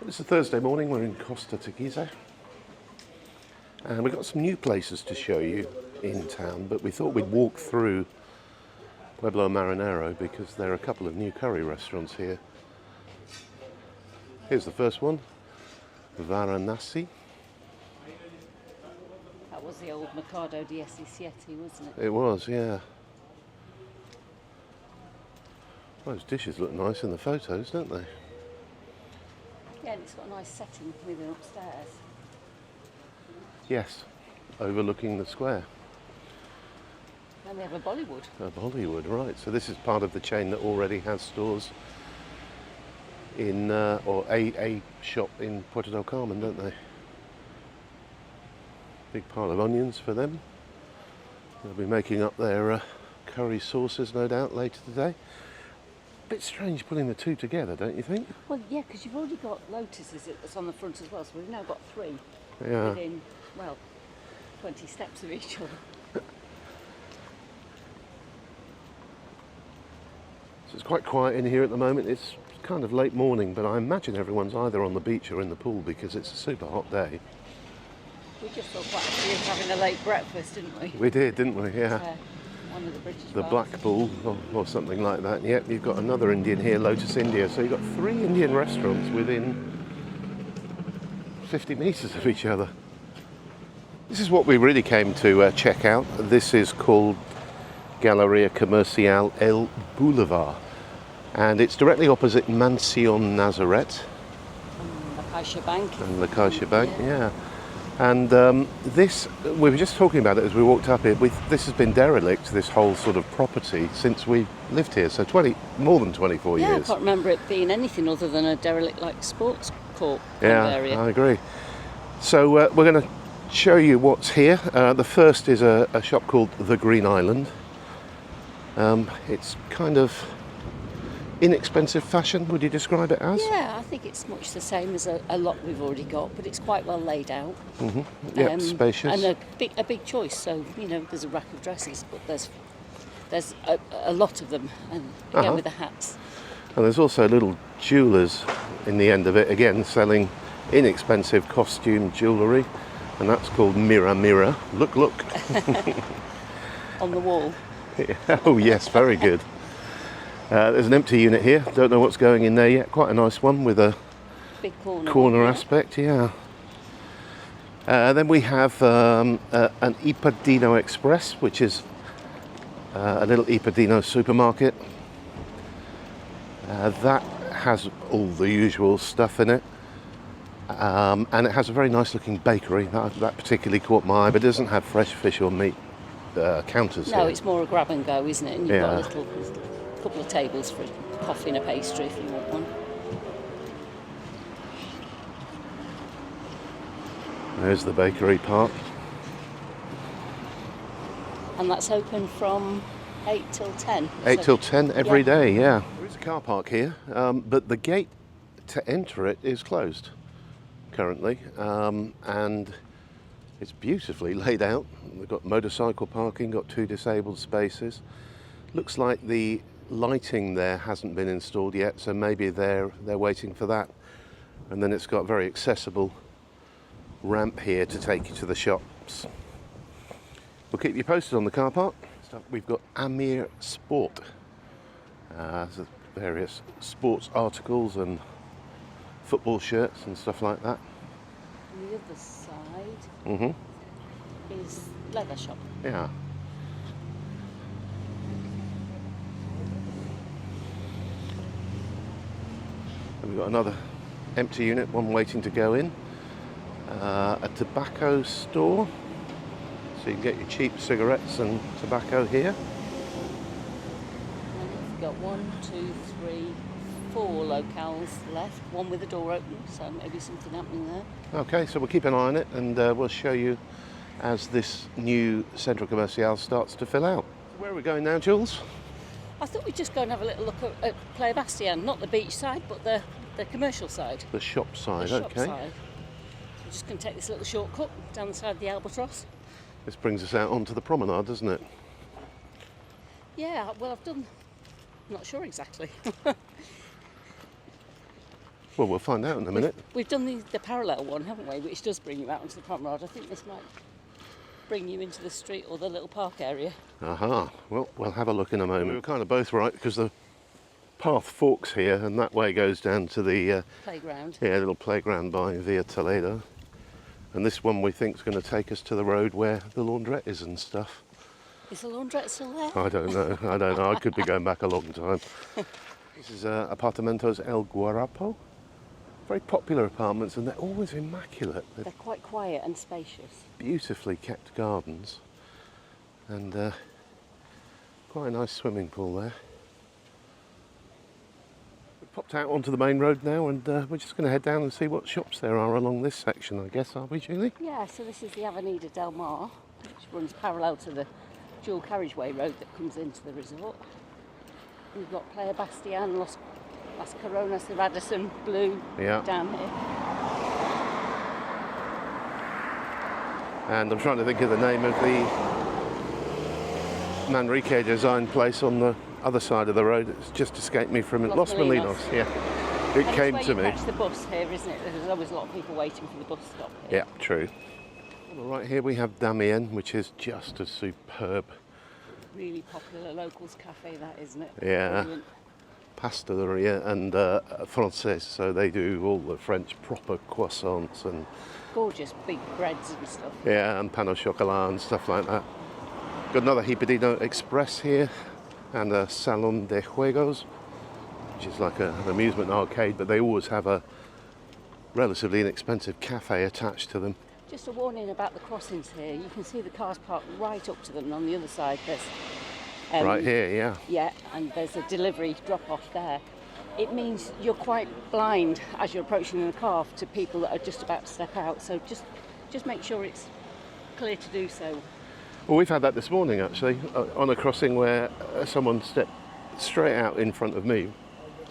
It's a Thursday morning, we're in Costa Teguise and we've got some new places to show you in town, but we thought we'd walk through Pueblo Marinero because there are a couple of new curry restaurants here. Here's the first one, Varanasi. That was the old Mercado di Siete, wasn't it? It was, yeah. Those dishes look nice in the photos, don't they? Yeah, and it's got a nice setting with it upstairs. Yes, overlooking the square. And they have a Bollywood. A Bollywood, right. So this is part of the chain that already has stores in, or a shop in Puerto del Carmen, don't they? Big pile of onions for them. They'll be making up their curry sauces, no doubt, later today. Bit strange putting the two together, don't you think? Well, yeah, because you've already got Lotuses that's on the front as well, so we've now got three within, well, 20 steps of each other. So it's quite quiet in here at the moment. It's kind of late morning, but I imagine everyone's either on the beach or in the pool because it's a super hot day. We just saw quite a few having a late breakfast, didn't we? We did, didn't we? Yeah. One of the British The bars. Black Bull or something like that. Yep, you've got another Indian here, Lotus India. So you've got 3 Indian restaurants within 50 metres of each other. This is what we really came to check out. This is called Galeria Comercial El Boulevard. And it's directly opposite Mansion Nazareth. And La Caixa Bank. And La Caixa Bank, yeah. And this, we were just talking about it as we walked up here, this has been derelict, this whole sort of property, since we lived here, so more than 24 years. Yeah, I can't remember it being anything other than a derelict like sports court kind of area. I agree. So we're going to show you what's here. The first is a shop called The Green Island. It's kind of inexpensive fashion, would you describe it as? Yeah, I think it's much the same as a lot we've already got, but it's quite well laid out. Mm-hmm. Yeah, spacious. And a big choice, so, you know, there's a rack of dresses, but there's a lot of them, and again with the hats. And there's also little jewellers in the end of it, again, selling inexpensive costume jewellery, and that's called Mira Mira. Look, look. On the wall. Oh, yes, very good. There's an empty unit here, don't know what's going in there yet, quite a nice one with a big corner aspect, yeah. Then we have an Ipadino Express, which is a little Ipadino supermarket. That has all the usual stuff in it, and it has a very nice looking bakery. That particularly caught my eye, but it doesn't have fresh fish or meat counters here. No, it's more a grab and go, isn't it? And you've got a little couple of tables for coffee and a pastry if you want one. There's the bakery part. And that's open from 8 till 10. 8 till 10 every day, yeah. There is a car park here, but the gate to enter it is closed currently, and it's beautifully laid out. We've got motorcycle parking, got 2 disabled spaces. Looks like the lighting there hasn't been installed yet, so maybe they're waiting for that. And then it's got a very accessible ramp here to take you to the shops. We'll keep you posted on the car park. We've got Amir Sport. There's various sports articles and football shirts and stuff like that. On the other side is leather shop. Yeah. And we've got another empty unit, one waiting to go in. A tobacco store, so you can get your cheap cigarettes and tobacco here. And we've got 1, 2, 3, 4 locales left, one with the door open, so maybe something happening there. Okay, so we'll keep an eye on it and we'll show you as this new Centro Comercial starts to fill out. Where are we going now, Jules? I thought we'd just go and have a little look at Playa Bastian, not the beach side, but the commercial side. The shop side, the shop okay. Side. We're just going to take this little shortcut down the side of the Albatross. This brings us out onto the promenade, doesn't it? Yeah, well, I'm not sure exactly. Well, we'll find out in a minute. We've done the parallel one, haven't we? Which does bring you out onto the promenade. I think this might bring you into the street or the little park area. Aha. Well, we'll have a look in a moment. We were kind of both right because the path forks here and that way goes down to the Playground. Yeah, little playground by Via Toledo. And this one we think is going to take us to the road where the laundrette is and stuff. Is the laundrette still there? I don't know. I could be going back a long time. This is Apartamentos El Guarapo. Very popular apartments, and they're always immaculate. They're quite quiet and spacious. Beautifully kept gardens. And quite a nice swimming pool there. We've popped out onto the main road now, and we're just going to head down and see what shops there are along this section, I guess, are we, Julie? Yeah, so this is the Avenida del Mar, which runs parallel to the dual carriageway road that comes into the resort. We've got Playa Bastian, Las Coronas, the Radisson Blu down here. And I'm trying to think of the name of the Manrique design place on the other side of the road. It's just escaped me from it. Los Molinos, yeah. It came to me. It's the bus here, isn't it? There's always a lot of people waiting for the bus stop here. Yeah, true. Well, right here we have Damien, which is just as superb. Really popular locals cafe, that, isn't it? Yeah. Brilliant. Pasteleria and Française, so they do all the French proper croissants and gorgeous big breads and stuff. Yeah, and pain au chocolat and stuff like that. Got another Hibernino Express here and a Salon de Juegos, which is like an amusement arcade, but they always have a relatively inexpensive cafe attached to them. Just a warning about the crossings here. You can see the cars parked right up to them, and on the other side there's right here, yeah. Yeah, and there's a delivery drop-off there. It means you're quite blind as you're approaching the car to people that are just about to step out. So just make sure it's clear to do so. Well, we've had that this morning actually, on a crossing where someone stepped straight out in front of me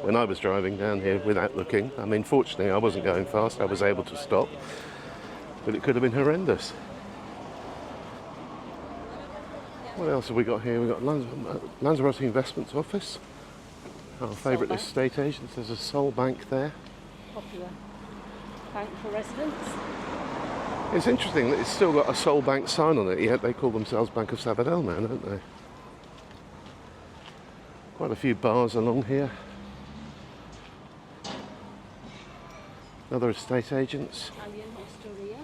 when I was driving down here without looking. I mean, fortunately, I wasn't going fast. I was able to stop, but it could have been horrendous. What else have we got here? We've got Lanzarote Investments Office, our favourite estate agents. There's a Sol Bank there. Popular bank for residents. It's interesting that it's still got a Sol Bank sign on it, yet they call themselves Bank of Sabadell now, don't they? Quite a few bars along here. Other estate agents. Italian Osteria.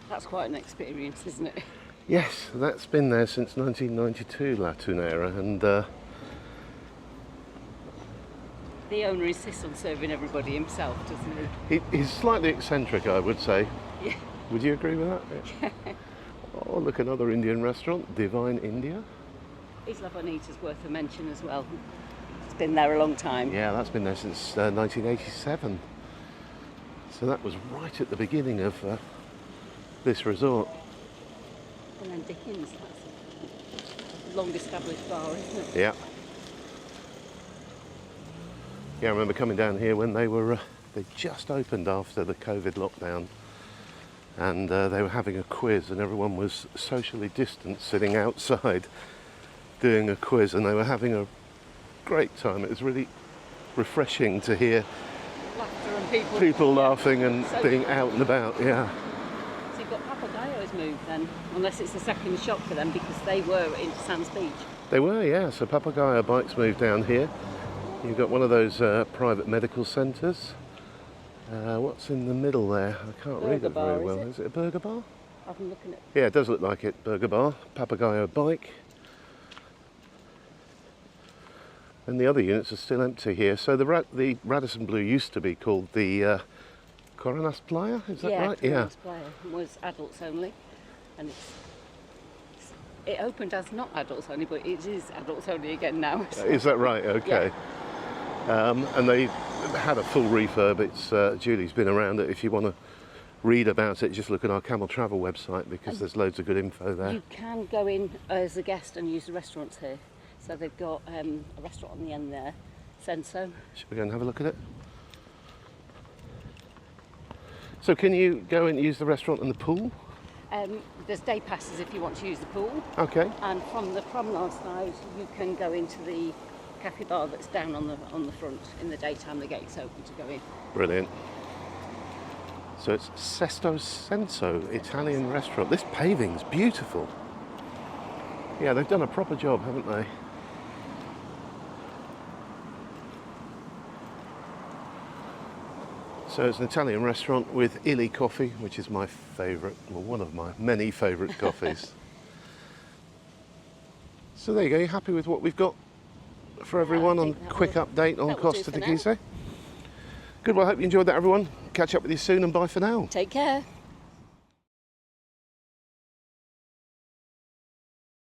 That's quite an experience, isn't it? Yes, that's been there since 1992, La Tunera, and the owner insists on serving everybody himself, doesn't he? He's slightly eccentric, I would say. Yeah. Would you agree with that? Yeah. Oh, look, another Indian restaurant, Divine India. Isla Bonita's worth a mention as well. It's been there a long time. Yeah, that's been there since 1987. So that was right at the beginning of this resort. And then Dickens, that's a long established bar, isn't it? Yeah. Yeah, I remember coming down here when they just opened after the COVID lockdown, and they were having a quiz, and everyone was socially distanced sitting outside doing a quiz, and they were having a great time. It was really refreshing to hear laughter and people laughing and being out and about, yeah. So you've got Papagayo's moved then, unless it's the second shop for them, because they were in Sands Beach. They were, yeah. So Papagayo Bikes moved down here. You've got one of those private medical centres. What's in the middle there? I can't read it very well. Is it a burger bar? I've been looking at... Yeah, it does look like it. Burger bar. Papagayo Bike. And the other units are still empty here. So the Radisson Blu used to be called the Coronas Playa, is that right? Yeah, Coronas Playa was adults only, and it opened as not adults only, but it is adults only again now. So. Is that right? Okay. Yeah. And they had a full refurb. It's Julie's been around it. If you want to read about it, just look at our Camel Travel website, because there's loads of good info there. You can go in as a guest and use the restaurants here. So they've got a restaurant on the end there, Senso. Should we go and have a look at it? So can you go and use the restaurant and the pool? There's day passes if you want to use the pool. Okay. And from the promenade side, you can go into the cafe bar that's down on the front. In the daytime, the gate's open to go in. Brilliant. So it's Sesto Senso Italian restaurant. This paving's beautiful. Yeah, they've done a proper job, haven't they? So it's an Italian restaurant with Illy coffee, which is my favourite, well, one of my many favourite coffees. So there you go. You happy with what we've got for everyone on quick update on Costa Teguise? Good. Well, I hope you enjoyed that, everyone. Catch up with you soon, and bye for now. Take care.